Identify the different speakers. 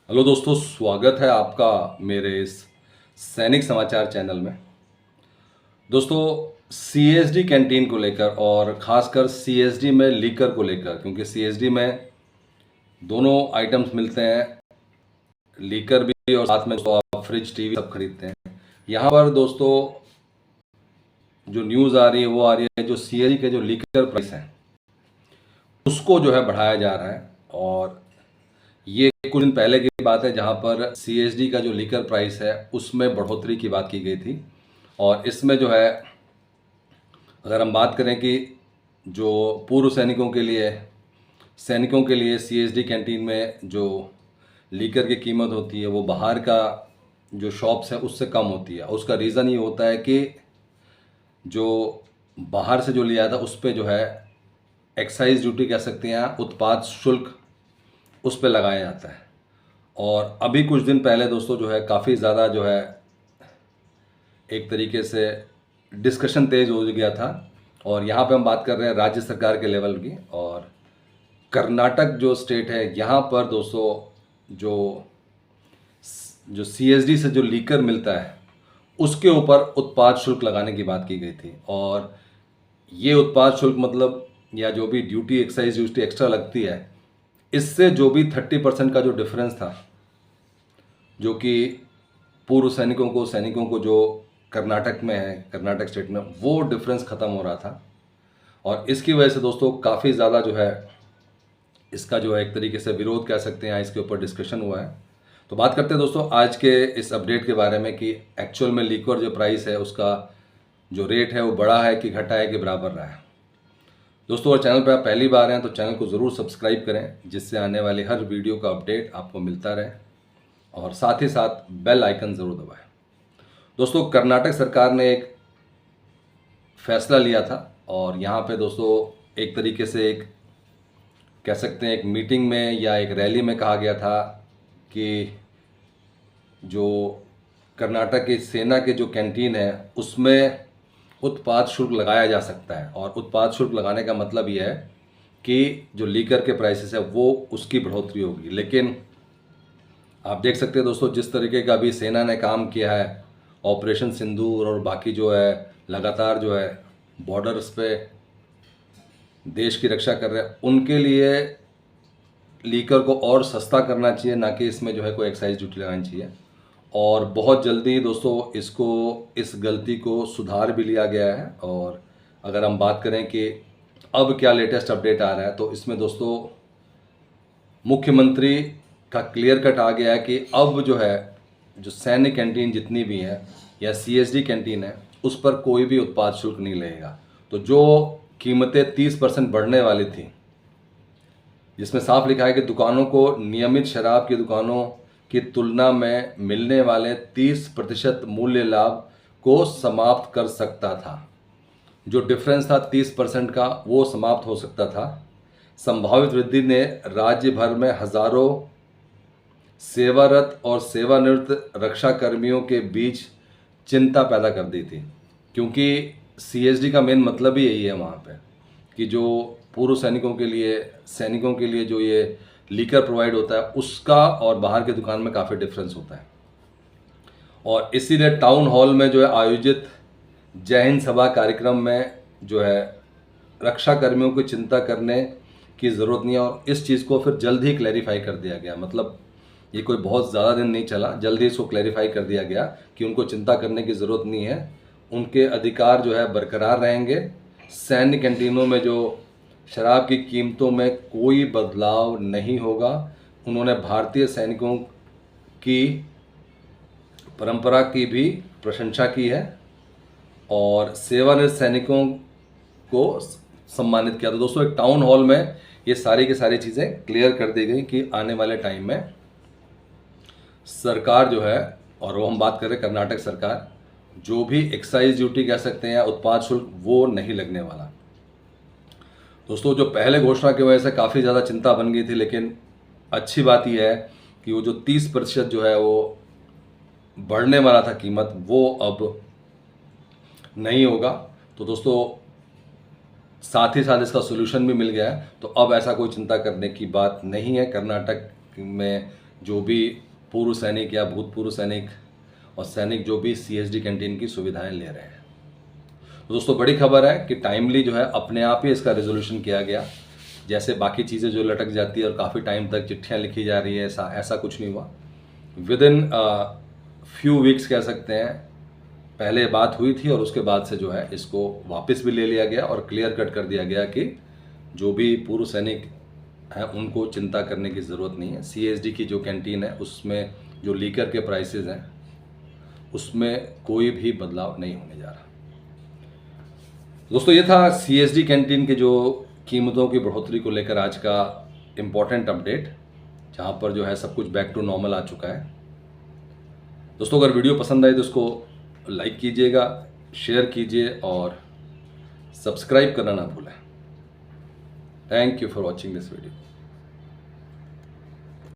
Speaker 1: Hello दोस्तों, स्वागत है आपका मेरे इस सैनिक समाचार चैनल में। दोस्तों, सीएसडी कैंटीन को लेकर और ख़ासकर सीएसडी में लीकर को लेकर, क्योंकि सीएसडी में दोनों आइटम्स मिलते हैं, लीकर भी और साथ में तो आप फ्रिज टीवी सब खरीदते हैं। यहाँ पर दोस्तों जो न्यूज़ आ रही है वो आ रही है जो सीएसडी के जो लीकर प्राइस हैं उसको जो है बढ़ाया जा रहा है। और ये कुछ दिन पहले की बात है जहाँ पर सीएसडी का जो लीकर प्राइस है उसमें बढ़ोतरी की बात की गई थी। और इसमें जो है अगर हम बात करें कि जो पूर्व सैनिकों के लिए सीएसडी कैंटीन में जो लीकर की कीमत होती है वो बाहर का जो शॉप्स है उससे कम होती है। उसका रीज़न ये होता है कि जो बाहर से जो लिया था उस पर जो है एक्साइज ड्यूटी कह सकते हैं, उत्पाद शुल्क उस पर लगाया जाता है। और अभी कुछ दिन पहले दोस्तों जो है काफ़ी ज़्यादा जो है एक तरीके से डिस्कशन तेज हो गया था। और यहाँ पे हम बात कर रहे हैं राज्य सरकार के लेवल की। और कर्नाटक जो स्टेट है यहाँ पर दोस्तों जो जो सीएसडी से जो लीकर मिलता है उसके ऊपर उत्पाद शुल्क लगाने की बात की गई थी। और ये उत्पाद शुल्क मतलब या जो भी ड्यूटी एक्साइज ड्यूटी एक्स्ट्रा लगती है, इससे जो भी 30% का जो डिफरेंस था, जो कि पूर्व सैनिकों को जो कर्नाटक में है, कर्नाटक स्टेट में, वो डिफरेंस ख़त्म हो रहा था। और इसकी वजह से दोस्तों काफ़ी ज़्यादा जो है इसका जो है एक तरीके से विरोध कह सकते हैं, इसके ऊपर डिस्कशन हुआ है। तो बात करते हैं दोस्तों आज के इस अपडेट के बारे में कि एक्चुअल में लीकर जो प्राइस है उसका जो रेट है वो बढ़ा है कि घटा है कि बराबर रहा है। दोस्तों, और चैनल पर आप पहली बार हैं तो चैनल को ज़रूर सब्सक्राइब करें जिससे आने वाली हर वीडियो का अपडेट आपको मिलता रहे, और साथ ही साथ बेल आइकन ज़रूर दबाएं। दोस्तों, कर्नाटक सरकार ने एक फैसला लिया था और यहाँ पे दोस्तों एक तरीके से एक कह सकते हैं एक मीटिंग में या एक रैली में कहा गया था कि जो कर्नाटक की सेना के जो कैंटीन है उसमें उत्पाद शुल्क लगाया जा सकता है। और उत्पाद शुल्क लगाने का मतलब ये है कि जो लीकर के प्राइसेस है वो उसकी बढ़ोतरी होगी। लेकिन आप देख सकते हैं दोस्तों जिस तरीके का अभी सेना ने काम किया है, ऑपरेशन सिंदूर और बाकी जो है लगातार जो है बॉर्डर्स पे देश की रक्षा कर रहे हैं, उनके लिए लीकर को और सस्ता करना चाहिए, ना कि इसमें जो है कोई एक्साइज ड्यूटी लगानी चाहिए। और बहुत जल्दी दोस्तों इस गलती को सुधार भी लिया गया है। और अगर हम बात करें कि अब क्या लेटेस्ट अपडेट आ रहा है तो इसमें दोस्तों मुख्यमंत्री का क्लियर कट आ गया है कि अब जो है जो सैन्य कैंटीन जितनी भी हैं या सीएसडी कैंटीन है उस पर कोई भी उत्पाद शुल्क नहीं लगेगा। तो जो कीमतें 30% बढ़ने वाली थी, जिसमें साफ लिखा है कि दुकानों को नियमित शराब की दुकानों की तुलना में मिलने वाले 30% मूल्य लाभ को समाप्त कर सकता था। जो डिफरेंस था 30% का वो समाप्त हो सकता था। संभावित वृद्धि ने राज्य भर में हजारों सेवारत और सेवानिवृत्त रक्षा कर्मियों के बीच चिंता पैदा कर दी थी, क्योंकि सीएसडी का मेन मतलब ही यही है वहाँ पे कि जो पूर्व सैनिकों के लिए जो ये लीकर प्रोवाइड होता है उसका और बाहर के दुकान में काफ़ी डिफरेंस होता है। और इसीलिए टाउन हॉल में जो है आयोजित जय हिंद सभा कार्यक्रम में जो है रक्षा कर्मियों की चिंता करने की ज़रूरत नहीं है। और इस चीज़ को फिर जल्द ही क्लैरिफाई कर दिया गया, मतलब ये कोई बहुत ज़्यादा दिन नहीं चला, जल्दी इसको क्लैरिफाई कर दिया गया कि उनको चिंता करने की ज़रूरत नहीं है, उनके अधिकार जो है बरकरार रहेंगे। सैन्य कैंटीनों में जो शराब की कीमतों में कोई बदलाव नहीं होगा। उन्होंने भारतीय सैनिकों की परंपरा की भी प्रशंसा की है और सेवानिवृत्त सैनिकों को सम्मानित किया। तो दोस्तों एक टाउन हॉल में ये सारी की सारी चीज़ें क्लियर कर दी गई कि आने वाले टाइम में सरकार जो है, और वो हम बात कर रहे हैं कर्नाटक सरकार, जो भी एक्साइज ड्यूटी कह सकते हैं या उत्पाद शुल्क वो नहीं लगने वाला। दोस्तों जो पहले घोषणा की वजह से काफ़ी ज़्यादा चिंता बन गई थी, लेकिन अच्छी बात यह है कि वो जो 30% जो है वो बढ़ने वाला था कीमत, वो अब नहीं होगा। तो दोस्तों साथ ही साथ इसका सोल्यूशन भी मिल गया है, तो अब ऐसा कोई चिंता करने की बात नहीं है। कर्नाटक में जो भी पूर्व सैनिक या भूतपूर्व सैनिक और सैनिक जो भी CSD कैंटीन की सुविधाएं ले रहे हैं। तो दोस्तों बड़ी खबर है कि टाइमली जो है अपने आप ही इसका रेजोल्यूशन किया गया। जैसे बाकी चीज़ें जो लटक जाती है और काफ़ी टाइम तक चिट्ठियाँ लिखी जा रही है, ऐसा कुछ नहीं हुआ। विद इन फ्यू वीक्स कह सकते हैं, पहले बात हुई थी और उसके बाद से जो है इसको वापस भी ले लिया गया और क्लियर कट कर दिया गया कि जो भी पूर्व सैनिक हैं उनको चिंता करने की ज़रूरत नहीं है। CSD की जो कैंटीन है उसमें जो लीकर के प्राइसेस हैं उसमें कोई भी बदलाव नहीं होने जा रहा। दोस्तों ये था CSD कैंटीन के जो कीमतों की बढ़ोतरी को लेकर आज का इम्पॉर्टेंट अपडेट, जहाँ पर जो है सब कुछ बैक टू नॉर्मल आ चुका है। दोस्तों अगर वीडियो पसंद आए तो उसको लाइक कीजिएगा, शेयर कीजिए और सब्सक्राइब करना ना भूलें। Thank you for watching this video.